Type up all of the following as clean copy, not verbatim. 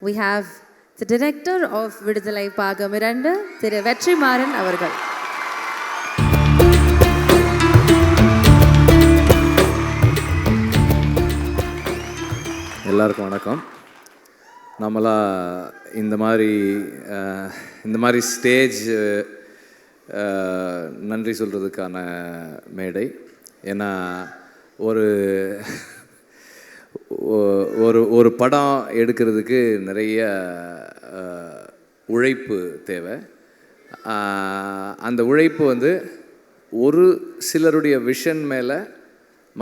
We have the director of Vidudhalai Pagam 2, திரு வெற்றிமாறன் அவர்கள். எல்லாருக்கும் வணக்கம். நம்மளா இந்த மாதிரி ஸ்டேஜ் நன்றி சொல்கிறதுக்கான மேடை. ஏன்னா ஒரு படம் எடுக்கிறதுக்கு நிறைய உழைப்பு தேவை. அந்த உழைப்பு ஒரு சிலருடைய விஷன் மேலே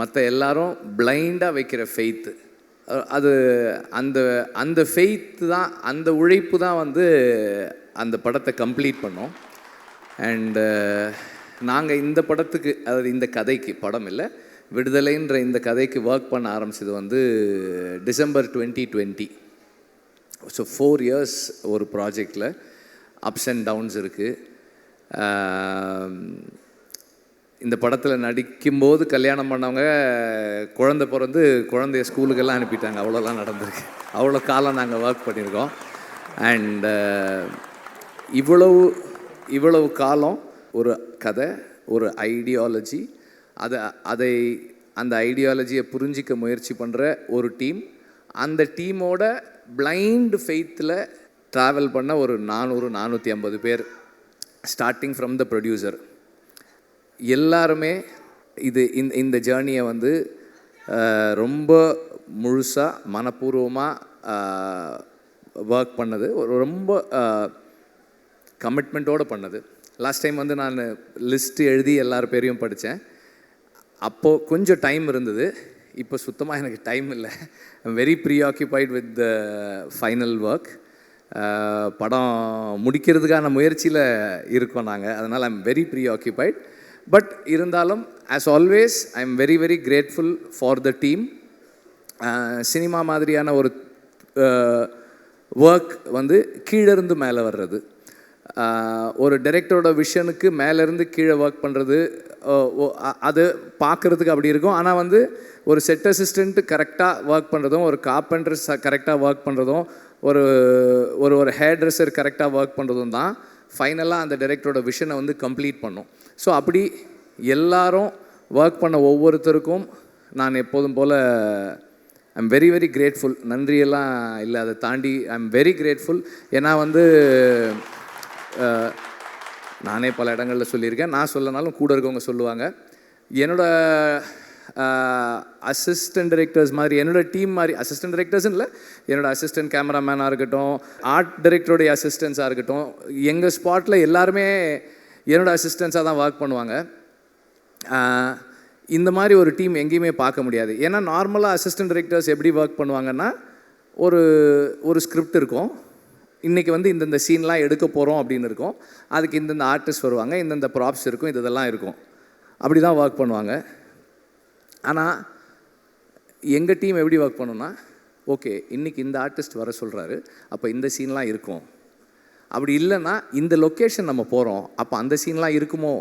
மற்ற எல்லாரும் பிளைண்டாக வைக்கிற ஃபெய்த்து, அது அந்த ஃபெய்த்து தான், அந்த உழைப்பு தான் அந்த படத்தை கம்ப்ளீட் பண்ணோம். அண்டு நாங்கள் இந்த படத்துக்கு, அதாவது இந்த கதைக்கு, படம் இல்லை, விடுதலைன்ற இந்த கதைக்கு ஒர்க் பண்ண ஆரம்பிச்சது டிசம்பர் 2020. ஸோ 4 years ஒரு ப்ராஜெக்டில் அப்ஸ் அண்ட் டவுன்ஸ் இருக்குது. இந்த படத்தில் நடிக்கும்போது கல்யாணம் பண்ணவங்க குழந்தை பிறந்து குழந்தைய ஸ்கூலுக்கெல்லாம் அனுப்பிட்டாங்க. அவ்வளோலாம் நடந்திருக்கு. அவ்வளோ காலம் நாங்கள் ஒர்க் பண்ணியிருக்கோம். அண்டு இவ்வளவு காலம் ஒரு கதை, ஒரு ஐடியாலஜி, அந்த ஐடியாலஜியை புரிஞ்சிக்க முயற்சி பண்ணுற ஒரு டீம், அந்த டீமோட பிளைண்ட் ஃபெய்த்தில் ட்ராவல் பண்ண ஒரு 400-450 பேர், ஸ்டார்டிங் ஃப்ரம் த ப்ரொடியூசர். எல்லாருமே இந்த ஜேர்னியை ரொம்ப முழுசாக மனப்பூர்வமாக ஒர்க் பண்ணது, ரொம்ப கமிட்மெண்ட்டோடு பண்ணது. லாஸ்ட் டைம் நான் லிஸ்ட்டு எழுதி எல்லார் பேரையும் படித்தேன். அப்போது கொஞ்சம் டைம் இருந்தது. இப்போ சுத்தமாக எனக்கு டைம் இல்லை. I'm very preoccupied with the final work. படம் முடிக்கிறதுக்கான முயற்சியில் இருக்கோம் நாங்கள். அதனால் ஐம் வெரி ப்ரீஆக்கியூபைட். பட் இருந்தாலும் as always I am very very grateful for the team. Cinema மாதிரியான ஒரு ஒர்க் கீழேருந்து மேலே வர்றது, ஒரு டைரக்டரோட விஷனுக்கு மேலேருந்து கீழே ஒர்க் பண்ணுறது, அது பார்க்குறதுக்கு அப்படி இருக்கும். ஆனால் ஒரு செட் அசிஸ்டண்ட்டு கரெக்டாக ஒர்க் பண்ணுறதும், ஒரு கார்பெண்டர்ஸ் கரெக்டாக ஒர்க் பண்ணுறதும், ஒரு ஹேர் ட்ரெஸ்ஸர் கரெக்டாக ஒர்க் பண்ணுறதும் தான் ஃபைனலாக அந்த டைரக்டரோட விஷனை கம்ப்ளீட் பண்ணும். ஸோ அப்படி எல்லாரும் ஒர்க் பண்ண ஒவ்வொருத்தருக்கும் நான் எப்போதும் போல் I am very very grateful. நன்றியெல்லாம் இல்லை, அதை தாண்டி ஐ எம் வெரி கிரேட்ஃபுல். ஏன்னா நானே பல இடங்களில் சொல்லியிருக்கேன், நான் சொல்லனாலும் கூட இருக்கவங்க சொல்லுவாங்க, என்னோடய அசிஸ்டன்ட் டைரக்டர்ஸ் மாதிரி, என்னோடய டீம் மாதிரி, அசிஸ்டன்ட் டைரக்டர்ஸ்னு இல்லை, என்னோடய அசிஸ்டன்ட் கேமராமேனாக இருக்கட்டும், ஆர்ட் டைரக்டருடைய அசிஸ்டன்ஸாக இருக்கட்டும், எங்கள் ஸ்பாட்டில் எல்லாருமே என்னோடய அசிஸ்டன்ஸாக தான் ஒர்க் பண்ணுவாங்க. இந்த மாதிரி ஒரு டீம் எங்கேயுமே பார்க்க முடியாது. ஏன்னா நார்மலாக அசிஸ்டன்ட் டைரக்டர்ஸ் எப்படி ஒர்க் பண்ணுவாங்கன்னா, ஒரு ஸ்கிரிப்ட் இருக்கும், இன்றைக்கி இந்தந்த சீன்லாம் எடுக்க போகிறோம் அப்படின்னு இருக்கும், அதுக்கு இந்தந்த ஆர்டிஸ்ட் வருவாங்க, இந்தந்த ப்ராப்ஸ் இருக்கும், இதெல்லாம் இருக்கும், அப்படி தான் ஒர்க் பண்ணுவாங்க. ஆனால் எங்கள் டீம் எப்படி ஒர்க் பண்ணோன்னா, ஓகே இன்றைக்கி இந்த ஆர்டிஸ்ட் வர சொல்கிறாரு, அப்போ இந்த சீன்லாம் இருக்கும், அப்படி இல்லைன்னா இந்த லொக்கேஷன் நம்ம போகிறோம், அப்போ அந்த சீன்லாம் இருக்குமோ,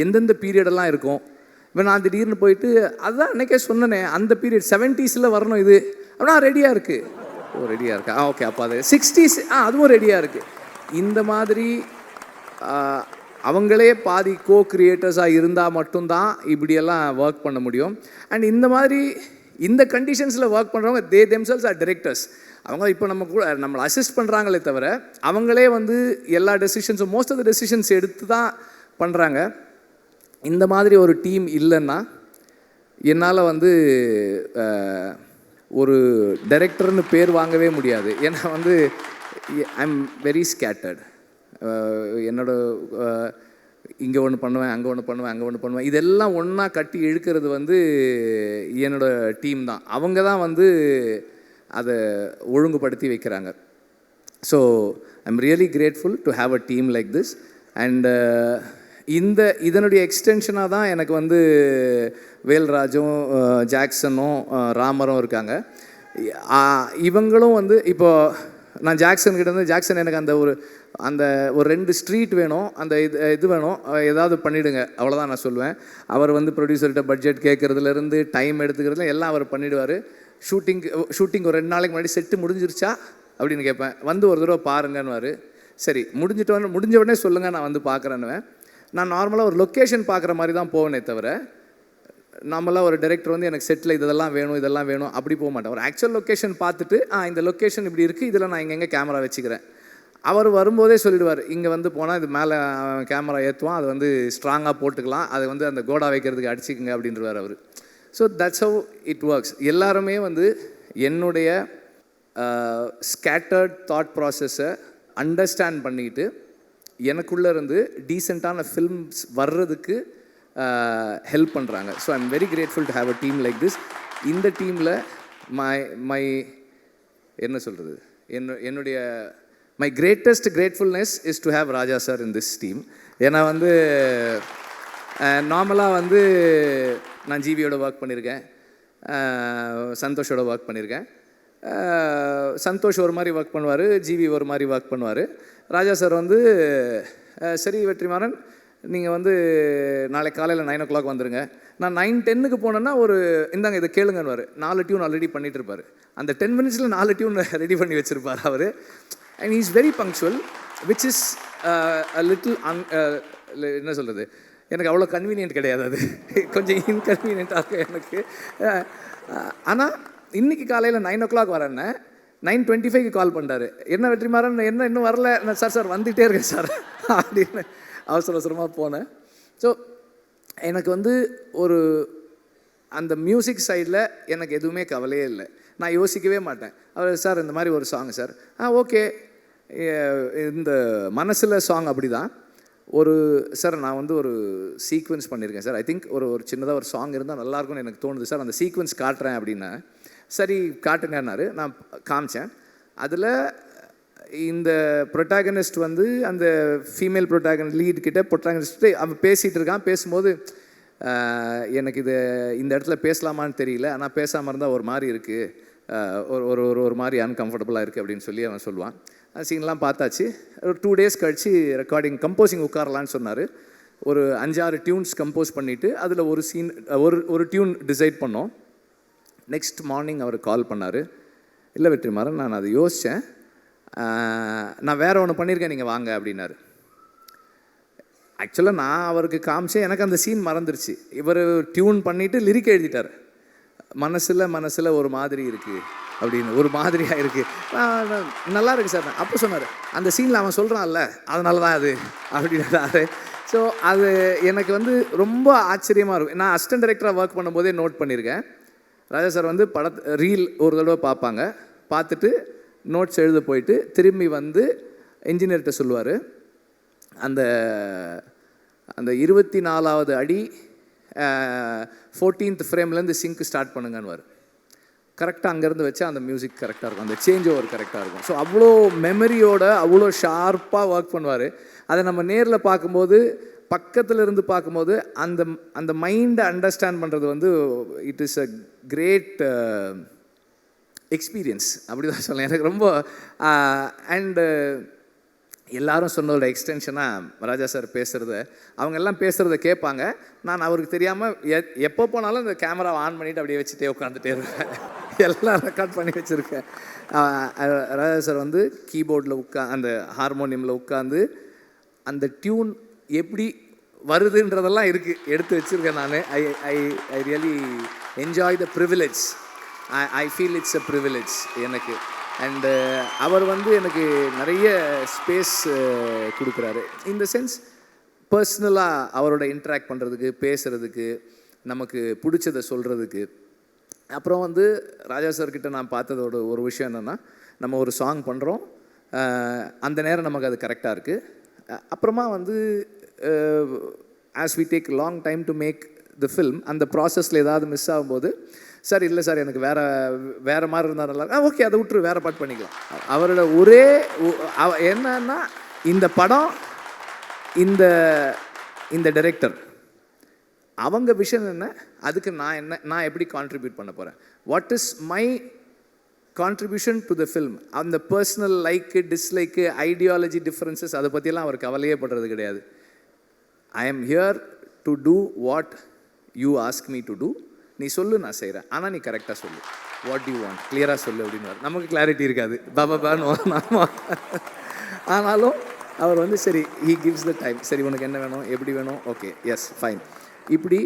எந்தெந்த பீரியடெல்லாம் இருக்கும். இப்போ நான் திடீர்னு போயிட்டு அதுதான் அன்றைக்கே சொன்னனே, அந்த பீரியட் 70s வரணும் இது அப்படின்னா ரெடியாக இருக்குது, ரெடியாக இருக்கா, ஓகே அப்போ அது 60s அதுவும் ரெடியாக இருக்குது. இந்த மாதிரி அவங்களே பாதி கோ கிரியேட்டர்ஸாக இருந்தால் மட்டும்தான் இப்படியெல்லாம் ஒர்க் பண்ண முடியும். அண்ட் இந்த மாதிரி இந்த கண்டிஷன்ஸில் ஒர்க் பண்ணுறவங்க தே தெம்செல்ஸ் ஆர் டைரக்டர்ஸ். அவங்க இப்போ நம்மளை அசிஸ்ட் பண்ணுறாங்களே தவிர அவங்களே எல்லா டெசிஷன்ஸும், மோஸ்ட் ஆஃப் த டெசிஷன்ஸ் எடுத்து தான் பண்ணுறாங்க. இந்த மாதிரி ஒரு டீம் இல்லைன்னா என்னால் ஒரு டைரக்டர்னு பேர் வாங்கவே முடியாது. ஏன்னா ஐ எம் வெரி ஸ்கேட்டர்ட். இங்கே ஒன்று பண்ணுவேன், அங்கே ஒன்று பண்ணுவேன், இதெல்லாம் ஒன்றா கட்டி இழுக்கிறது என்னோடய டீம் தான். அவங்க தான் அதை ஒழுங்குபடுத்தி வைக்கிறாங்க. So I am really grateful to have a team like this. And இதனுடைய எக்ஸ்டென்ஷனாக தான் எனக்கு வேல்ராஜும் ஜாக்சனும் ராமரும் இருக்காங்க. இவங்களும் இப்போது நான் ஜாக்சன் கிட்ட ஜாக்சன் எனக்கு அந்த ஒரு 2 ஸ்ட்ரீட் வேணும், அந்த இது வேணும், ஏதாவது பண்ணிவிடுங்க, அவ்வளோதான் நான் சொல்லுவேன். அவர் ப்ரொடியூசர்கிட்ட பட்ஜெட் கேட்குறதுலேருந்து டைம் எடுத்துக்கிறதுல எல்லாம் அவர் பண்ணிவிடுவார். ஷூட்டிங் ஒரு 2 நாளைக்கு முன்னாடி செட்டு முடிஞ்சிருச்சா அப்படின்னு கேட்பேன். வந்து ஒரு தடவை பாருங்கன்னுவார். சரி முடிஞ்ச உடனே சொல்லுங்கள், நான் வந்து பார்க்குறேன்னுவேன். நான் நார்மலாக ஒரு லொக்கேஷன் பார்க்குற மாதிரி தான் போவேனே தவிர, நார்மலாக ஒரு டைரக்டர் வந்து எனக்கு செட்டில் இதெல்லாம் வேணும் அப்படி போக மாட்டேன். ஒரு ஆக்சுவல் லொக்கேஷன் பார்த்துட்டு இந்த லொக்கேஷன் இப்படி இருக்குது, இதில் நான் எங்கெங்கே கேமரா வச்சுக்கிறேன். அவர் வரும்போதே சொல்லிடுவார், இங்கே வந்து போனால் இது மேலே கேமரா ஏற்றுவான், அது வந்து ஸ்ட்ராங்காக போட்டுக்கலாம், அது வந்து அந்த கோடா வைக்கிறதுக்கு அடிச்சிக்கங்க அப்படின்றவார் அவர். So that's how it works. எல்லாருமே வந்து என்னுடைய ஸ்கேட்டர்ட் தாட் ப்ராசஸை அண்டர்ஸ்டாண்ட் பண்ணிக்கிட்டு எனக்குள்ளே இருந்து டீசெண்டான ஃபில்ம்ஸ் வர்றதுக்கு ஹெல்ப் பண்ணுறாங்க. So I am very grateful to have a team like this. இந்த டீமில் மை என்ன சொல்கிறது, என்னுடைய my greatest gratefulness is to have Raja sir in this team. ஏன்னா வந்து நார்மலாக வந்து நான் ஜிவியோட ஒர்க் பண்ணியிருக்கேன், சந்தோஷோட ஒர்க் பண்ணியிருக்கேன். சந்தோஷ் ஒரு மாதிரி ஒர்க் பண்ணுவார், ஜிவி ஒரு மாதிரி ஒர்க் பண்ணுவார். ராஜா சார் வந்து சரி வெற்றிமாறன், நீங்கள் வந்து நாளைக்கு காலையில் 9 o'clock வந்துடுங்க. நான் 9:10 போனேன்னா ஒரு இந்தாங்க இதை கேளுங்கன்னு 4 டியூன் ஆல்ரெடி பண்ணிகிட்டு இருப்பார். அந்த 10 minutes 4 டியூன் ரெடி பண்ணி வச்சுருப்பார் அவர். And is very punctual, which is a little என்ன சொல்கிறது, எனக்கு அவ்வளோ கன்வீனியன்ட் கிடையாது, அது கொஞ்சம் இன்கன்வீனியண்ட்டாக இருக்கும் எனக்கு. ஆனால் இன்றைக்கி காலையில் 9 o'clock வரேன்னு 9:25 கால் பண்ணுறாரு. என்ன வெற்றிமாறன், என்ன இன்னும் வரல? நான் சார் வந்துகிட்டே இருக்கேன் சார் அப்படின்னு அவசரமாக போனேன். ஸோ எனக்கு வந்து ஒரு அந்த மியூசிக் சைடில் எனக்கு எதுவுமே கவலையே இல்லை. நான் யோசிக்கவே மாட்டேன். அவர் சார் இந்த மாதிரி ஒரு சாங் சார், ஓகே. இந்த மனசில் சாங் அப்படி தான். ஒரு சார் நான் வந்து ஒரு சீக்வன்ஸ் பண்ணியிருக்கேன் சார், ஐ திங்க் ஒரு சின்னதாக ஒரு சாங் இருந்தால் நல்லாயிருக்கும்னு எனக்கு தோணுது சார், அந்த சீக்வன்ஸ் காட்டுறேன் அப்படின்னா. சரி காட்டுங்கன்னாரு. நான் காமிச்சேன். அதில் இந்த ப்ரொட்டாகனிஸ்ட் வந்து அந்த ஃபீமேல் லீட் ப்ரொட்டாகனிஸ்ட்டு அவன் பேசிகிட்டு இருக்கான். பேசும்போது எனக்கு இந்த இடத்துல பேசலாமான்னு தெரியல, ஆனால் பேசாமல் இருந்தால் ஒரு மாதிரி இருக்குது, ஒரு மாதிரி அன்கம்ஃபர்டபுளாக இருக்குது அப்படின்னு சொல்லி அவன் சொல்லுவான். அந்த சீன்லாம் பார்த்தாச்சு. ஒரு 2 days கழித்து ரெக்கார்டிங் கம்போசிங் உட்காரலான்னு சொன்னார். ஒரு 5-6 டியூன்ஸ் கம்போஸ் பண்ணிவிட்டு அதில் ஒரு சீன் ஒரு டியூன் டிசைட் பண்ணோம். நெக்ஸ்ட் மார்னிங் அவர் கால் பண்ணார். இல்லை வெற்றிமாறன், நான் அதை யோசித்தேன், நான் வேறு ஒன்று பண்ணியிருக்கேன், நீங்கள் வாங்க அப்படின்னாரு. ஆக்சுவலாக நான் அவருக்கு காமிச்சேன், எனக்கு அந்த சீன் மறந்துருச்சு. இவர் டியூன் பண்ணிவிட்டு லிரிக் எழுதிட்டார். மனசில் ஒரு மாதிரி இருக்குது அப்படின்னு, ஒரு மாதிரியாக இருக்குது, நல்லா இருக்குது சார். அப்போ சொன்னார், அந்த சீனில் அவன் சொல்கிறான்ல அதனால தான் அது அப்படின்னாரு. ஸோ அது எனக்கு வந்து ரொம்ப ஆச்சரியமாக இருக்கும். நான் அசிஸ்டன்ட் டைரக்டராக ஒர்க் பண்ணும்போதே நோட் பண்ணியிருக்கேன். ராஜா சார் வந்து ரீல் ஒரு தடவை பார்ப்பாங்க, பார்த்துட்டு நோட்ஸ் எழுத போயிட்டு திரும்பி வந்து இன்ஜினியர்கிட்ட சொல்லுவார், அந்த 24வது அடி 14th ஃப்ரேம்லேருந்து சிங்க் ஸ்டார்ட் பண்ணுங்கன்னு. கரெக்டாக அங்கேருந்து வச்சா அந்த மியூசிக் கரெக்டாக இருக்கும், அந்த சேஞ்ச் ஓவர் கரெக்டாக இருக்கும். ஸோ அவ்வளோ மெமரியோட அவ்வளோ ஷார்ப்பாக ஒர்க் பண்ணுவார். அதை நம்ம நேரில் பார்க்கும்போது, பக்கத்தில் இருந்து பார்க்கும்போது அந்த மைண்டை அண்டர்ஸ்டாண்ட் பண்ணுறது வந்து it is a great experience அப்படி தான் சொல்லலாம். எனக்கு ரொம்ப அண்டு எல்லாரும் சொன்னதோட எக்ஸ்டென்ஷனாக ராஜா சார் பேசுகிறத, அவங்க எல்லாம் பேசுகிறத கேட்பாங்க. நான் அவருக்கு தெரியாமல் எப்போ போனாலும் இந்த கேமராவை ஆன் பண்ணிவிட்டு அப்படியே வச்சுட்டே உட்காந்துட்டே இருக்கேன். எல்லாம் ரெக்கார்ட் பண்ணி வச்சுருக்கேன். ராஜா சார் வந்து கீபோர்டில் அந்த ஹார்மோனியமில் உட்காந்து அந்த டியூன் எப்படி வருதுன்றதெல்லாம் இருக்குது, எடுத்து வச்சுருக்கேன் நான். I really enjoy the privilege. I feel it's a privilege எனக்கு. அண்டு அவர் வந்து எனக்கு நிறைய ஸ்பேஸ் கொடுக்குறாரு. இந்த சென்ஸ் பர்சனலாக அவரோட இன்ட்ராக்ட் பண்ணுறதுக்கு, பேசுகிறதுக்கு, நமக்கு பிடிச்சதை சொல்கிறதுக்கு. அப்புறம் வந்து ராஜா சார்கிட்ட நான் பார்த்ததோட ஒரு விஷயம் என்னென்னா, நம்ம ஒரு சாங் பண்ணுறோம், அந்த நேரம் நமக்கு அது கரெக்டாக இருக்குது. அப்புறமா வந்து as we take long time to make the film, அந்த ப்ராசஸில் ஏதாவது மிஸ் ஆகும்போது, சார் இல்லை சார் எனக்கு வேறு மாதிரி இருந்தால் நல்லா, ஓகே அதை விட்டுரு, வேறு பாட்டு பண்ணிக்கலாம். அவரோட ஒரே என்னன்னா, இந்த படம் இந்த டைரக்டர் அவங்க விஷன் என்ன, அதுக்கு நான் எப்படி கான்ட்ரிபியூட் பண்ண போகிறேன், what is my contribution to the film. அந்த personal like, dislike, ideology differences அதை பற்றியெல்லாம் அவர் கவலையே படுறது கிடையாது. I am here to do what you ask me to do. நீ சொல்லு, நான் செய்கிறேன், ஆனால் நீ கரெக்டாக சொல்லு. வாட் யூ வாண்ட், கிளியராக சொல்லு அப்படின்னாரு. நமக்கு கிளாரிட்டி இருக்காது, பாபான்னு நாம. ஆனாலும் அவர் வந்து சரி, ஹீ கிவ்ஸ் த டைம். சரி உனக்கு என்ன வேணும், எப்படி வேணும், ஓகே எஸ் ஃபைன். இப்படி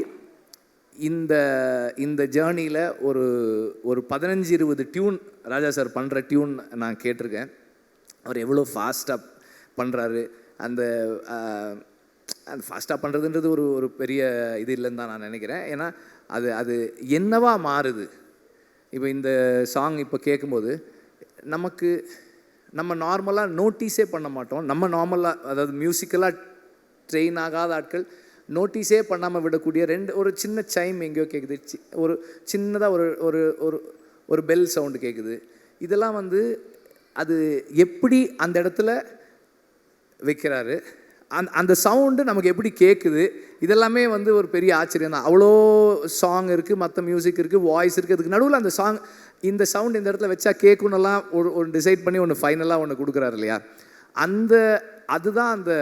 இந்த ஜேர்னியில் ஒரு 15-20 டியூன் ராஜா சார் பண்ணுற டியூன் நான் கேட்டிருக்கேன். அவர் எவ்வளோ ஃபாஸ்ட்டாக பண்ணுறாரு. அந்த ஃபாஸ்ட்டாக பண்ணுறதுன்றது ஒரு பெரிய இது இல்லைன்னு தான் நான் நினைக்கிறேன். ஏன்னா அது என்னவா மாறுது. இப்போ இந்த சாங் இப்போ கேட்கும்போது நம்ம நார்மலாக நோட்டீஸே பண்ண மாட்டோம். நம்ம நார்மலாக, அதாவது மியூசிக்கலாக ட்ரெயின் ஆகாத ஆட்கள் நோட்டீஸே பண்ணாமல் விடக்கூடிய ஒரு சின்ன சைம் எங்கேயோ கேட்குது, ஒரு சின்னதாக ஒரு ஒரு ஒரு பெல் சவுண்டு கேட்குது. இதெல்லாம் வந்து அது எப்படி அந்த இடத்துல வைக்கிறாரு, அந்த சவுண்டு நமக்கு எப்படி கேட்குது, இதெல்லாமே வந்து ஒரு பெரிய ஆச்சரியம் தான். அவ்வளோ சாங் இருக்குது, மற்ற மியூசிக் இருக்குது, வாய்ஸ் இருக்குது, அதுக்கு நடுவில் அந்த இந்த சவுண்ட் இந்த இடத்துல வச்சா கேட்கணுன்னெல்லாம் ஒரு டிசைட் பண்ணி ஒன்று ஃபைனலாக ஒன்று கொடுக்குறாரு இல்லையா. அதுதான் அந்த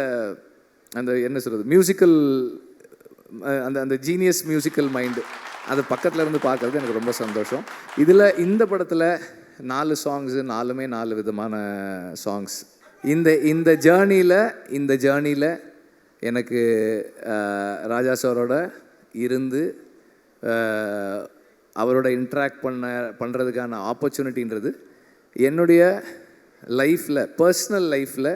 என்ன சொல்கிறது, மியூசிக்கல் அந்த ஜீனியஸ் மியூசிக்கல் மைண்டு. அது பக்கத்தில் இருந்து பார்க்குறது எனக்கு ரொம்ப சந்தோஷம். இந்த படத்தில் 4 சாங்ஸு, 4 விதமான சாங்ஸ். இந்த ஜேர்னியில் எனக்கு ராஜா சாரோட இருந்து அவரோட இன்ட்ராக்ட் பண்ணுறதுக்கான ஆப்பர்ச்சுனிட்டின்றது என்னுடைய லைஃப்பில், பர்சனல் லைஃப்பில்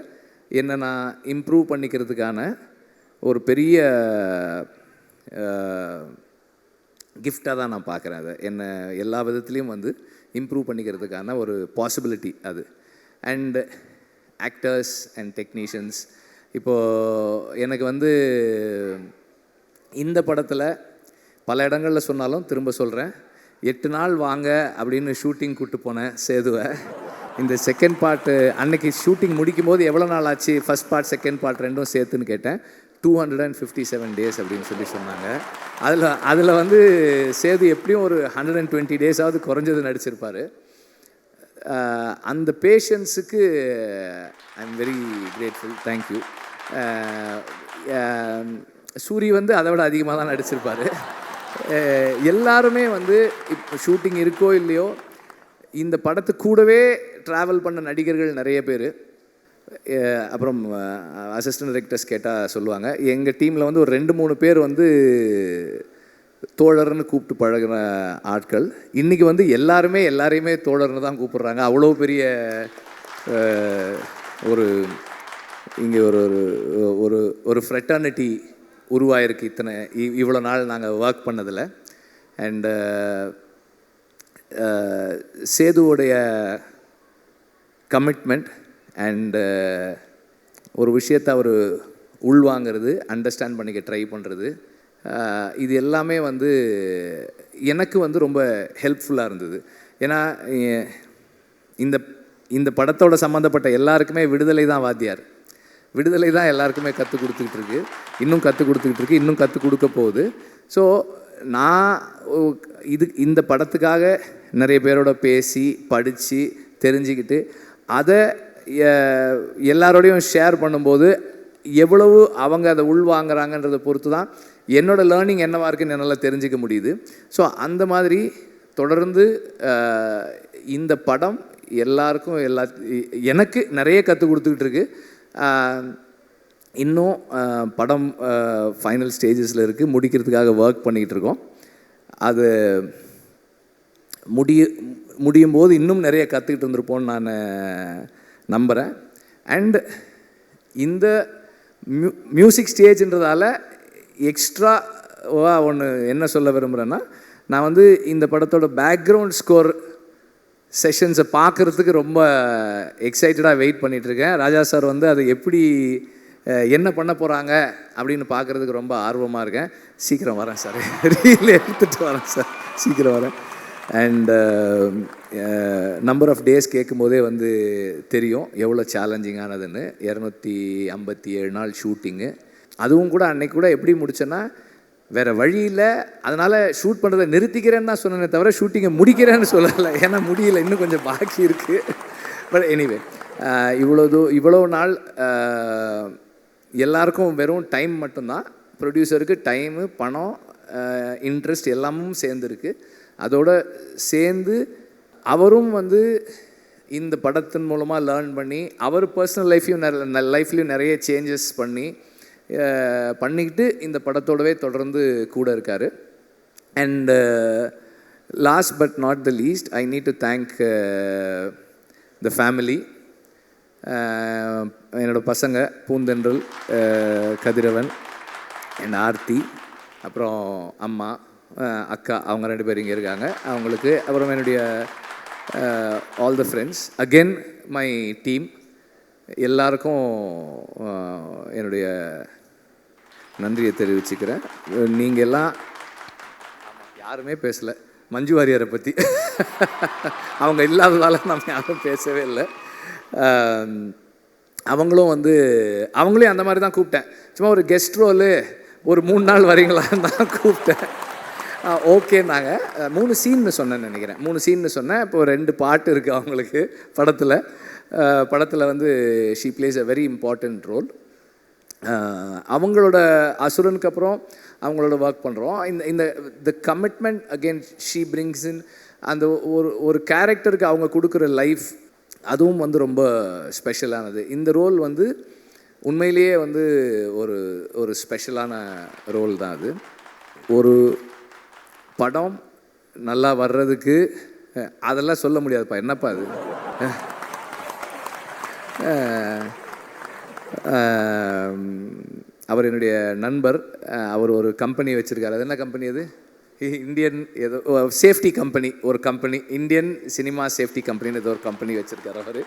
என்னை நான் இம்ப்ரூவ் பண்ணிக்கிறதுக்கான ஒரு பெரிய கிஃப்டாக தான் நான் பார்க்குறேன். அதை என்னை எல்லா விதத்துலேயும் வந்து இம்ப்ரூவ் பண்ணிக்கிறதுக்கான ஒரு பாசிபிலிட்டி அது. அண்ட் ஆக்டர்ஸ் அண்ட் டெக்னீஷியன்ஸ், இப்போது எனக்கு வந்து இந்த படத்தில் பல இடங்களில் சொன்னாலும் திரும்ப சொல்கிறேன், 8 நாள் வாங்க அப்படின்னு ஷூட்டிங் கூப்பிட்டு போனேன் சேதுவை. இந்த செகண்ட் பார்ட்டு அன்னைக்கு ஷூட்டிங் முடிக்கும் போது எவ்வளோ நாள் ஆச்சு, ஃபஸ்ட் பார்ட் செகண்ட் பார்ட் ரெண்டும் சேர்த்துன்னு கேட்டேன். 257 டேஸ் அப்படின்னு சொன்னாங்க. அதில் வந்து சேது எப்படியும் ஒரு 120 டேஸாவது குறைஞ்சது நடிச்சிருப்பார். அந்த பேஷன்ஸுக்கு I am very grateful, thank you. Soori வந்து அதை விட அதிகமாக தான் நடிச்சிருப்பார். எல்லாருமே வந்து இப்போ ஷூட்டிங் இருக்கோ இல்லையோ இந்த படத்து கூடவே ட்ராவல் பண்ண நடிகர்கள் நிறைய பேர். அப்புறம் அசிஸ்டன்ட் டைரக்டர்ஸ் கேட்டால் சொல்லுவாங்க, எங்கள் டீமில் வந்து ஒரு 2-3 பேர் வந்து தோழர்னு கூப்பிட்டு பழகின ஆட்கள். இன்றைக்கி வந்து எல்லாரையுமே தோழர்னு தான் கூப்பிட்றாங்க. அவ்வளோ பெரிய இங்கே ஒரு ஃப்ரெட்டர்னிட்டி உருவாயிருக்கு இவ்வளோ நாள் நாங்கள் ஒர்க் பண்ணதில். அண்டு சேதுவோடைய கமிட்மெண்ட் அண்டு ஒரு விஷயத்தை அவர் உள்வாங்கிறது, அண்டர்ஸ்டாண்ட் பண்ணிக்க ட்ரை பண்ணுறது, இது எல்லாமே வந்து எனக்கு வந்து ரொம்ப ஹெல்ப்ஃபுல்லாக இருந்தது. ஏன்னா இந்த படத்தோட சம்மந்தப்பட்ட எல்லாருக்குமே விடுதலை தான் வாத்தியார். விடுதலை தான் எல்லாருக்குமே கற்றுக் கொடுத்துக்கிட்டு இருக்கு, இன்னும் கற்றுக் கொடுத்துக்கிட்டு இருக்கு, இன்னும் கற்றுக் கொடுக்க போகுது. ஸோ நான் இந்த படத்துக்காக நிறைய பேரோட பேசி படித்து தெரிஞ்சுக்கிட்டு அதை எல்லாரோடையும் ஷேர் பண்ணும்போது எவ்வளவு அவங்க அதை உள்வாங்கிறாங்கன்றதை பொறுத்து தான் என்னோடய லேர்னிங் என்னவாக இருக்குன்னு என்னால் தெரிஞ்சிக்க முடியுது. ஸோ அந்த மாதிரி தொடர்ந்து இந்த படம் எல்லாருக்கும் எனக்கு நிறைய கற்றுக் கொடுத்துக்கிட்டு இருக்கு. இன்னும் படம் ஃபைனல் ஸ்டேஜஸில் இருக்குது, முடிக்கிறதுக்காக ஒர்க் பண்ணிக்கிட்டு இருக்கோம். அது முடியும் போது இன்னும் நிறைய கற்றுக்கிட்டு இருந்திருப்போன்னு நான் நம்புகிறேன். அண்ட் இந்த மியூசிக் ஸ்டேஜ்ன்றதால எக்ஸ்ட்ராவாக ஒன்று என்ன சொல்ல விரும்புகிறேன்னா, நான் வந்து இந்த படத்தோட பேக்ரவுண்ட் ஸ்கோர் செஷன்ஸை பார்க்குறதுக்கு ரொம்ப எக்ஸைட்டடாக வெயிட் பண்ணிகிட்ருக்கேன். ராஜா சார் வந்து அதை எப்படி என்ன பண்ண போகிறாங்க அப்படின்னு பார்க்குறதுக்கு ரொம்ப ஆர்வமாக இருக்கேன். சீக்கிரம் வரேன் சார், ரீல் எடுத்துகிட்டு வரேன் சார், சீக்கிரம் வரேன். அண்ட் நம்பர் ஆஃப் டேஸ் கேட்கும்போதே வந்து தெரியும் எவ்வளோ சேலஞ்சிங்கானதுன்னு. 257 நாள் ஷூட்டிங்கு. அதுவும் கூட அன்னைக்கு கூட எப்படி முடிச்சேன்னா, வேறு வழியில் அதனால் ஷூட் பண்ணுறதை நிறுத்திக்கிறேன்னு தான் சொன்னேனே தவிர ஷூட்டிங்கை முடிக்கிறேன்னு சொல்லலை. ஏன்னா முடியல, இன்னும் கொஞ்சம் பாக்கி இருக்குது. பட் எனிவே இவ்வளோ நாள் எல்லாருக்கும் வெறும் டைம் மட்டும்தான், ப்ரொடியூசருக்கு டைமு, பணம், இன்ட்ரெஸ்ட் எல்லாமும் சேர்ந்துருக்கு. அதோடு சேர்ந்து அவரும் வந்து இந்த படத்தின் மூலமாக லேர்ன் பண்ணி அவர் பர்சனல் லைஃப்லையும் நிறைய சேஞ்சஸ் பண்ணிக்கிட்டு இந்த படத்தோடவே தொடர்ந்து கூட இருக்கார். And last but not the least, I need to thank the family. என்னோடய பசங்க பூந்தென்றல், கதிரவன் அண்ட் ஆர்த்தி, அப்புறம் அம்மா, அக்கா, அவங்க 2 பேர் இங்கே இருக்காங்க. அவங்களுக்கு அப்புறம் என்னுடைய all the friends, again my team, எல்லாருக்கும் என்னுடைய நன்றியை தெரிவிச்சுக்கிறேன். நீங்கள் எல்லாம் யாருமே பேசலை மஞ்சு வாரியரை பற்றி. அவங்க இல்லாததால் நம்ம யாரும் பேசவே இல்லை. அவங்களையும் அந்த மாதிரி தான் கூப்பிட்டேன். சும்மா ஒரு கெஸ்ட் ரோலு ஒரு 3 நாள் வரீங்களான்னு தான் கூப்பிட்டேன். ஓகேன்னாங்க. 3 சீன்னு சொன்னேன்னு நினைக்கிறேன். 3 சீன்னு சொன்னேன். இப்போ 2 பாட்டு இருக்குது அவங்களுக்கு படத்தில் வந்து she plays a very important role. அவங்களோட அசுரனுக்கு அப்புறம் அவங்களோட ஒர்க் பண்ணுறோம். இந்த the commitment again she brings in அந்த ஒரு கேரக்டருக்கு அவங்க கொடுக்குற லைஃப், அதுவும் வந்து ரொம்ப ஸ்பெஷலானது. இந்த ரோல் வந்து உண்மையிலேயே வந்து ஒரு ஸ்பெஷலான ரோல் தான் அது. ஒரு படம் நல்லா வர்றதுக்கு அதெல்லாம் சொல்ல முடியாதுப்பா, என்னப்பா அது. அவர் என்னுடைய நண்பர். அவர் ஒரு கம்பெனி வச்சுருக்காரு. அது என்ன கம்பெனி அது? இந்தியன் ஏதோ சேஃப்டி கம்பெனி, ஒரு கம்பெனி, இந்தியன் சினிமா சேஃப்டி கம்பெனின்னு ஏதோ ஒரு கம்பெனி வச்சுருக்காரு அவர்.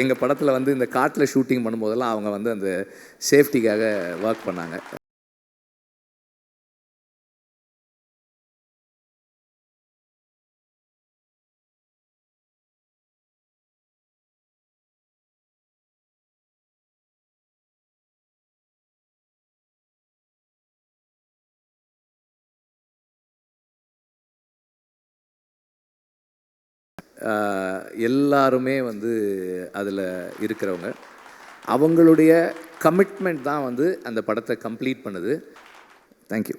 எங்கள் படத்தில் வந்து இந்த காட்டில் ஷூட்டிங் பண்ணும்போதெல்லாம் அவங்க வந்து அந்த சேஃப்டிக்காக ஒர்க் பண்ணாங்க. எல்லாருமே வந்து அதில் இருக்கிறவங்க, அவங்களுடைய கமிட்மெண்ட் தான் வந்து அந்த படத்தை கம்ப்ளீட் பண்ணுது. தேங்க்யூ.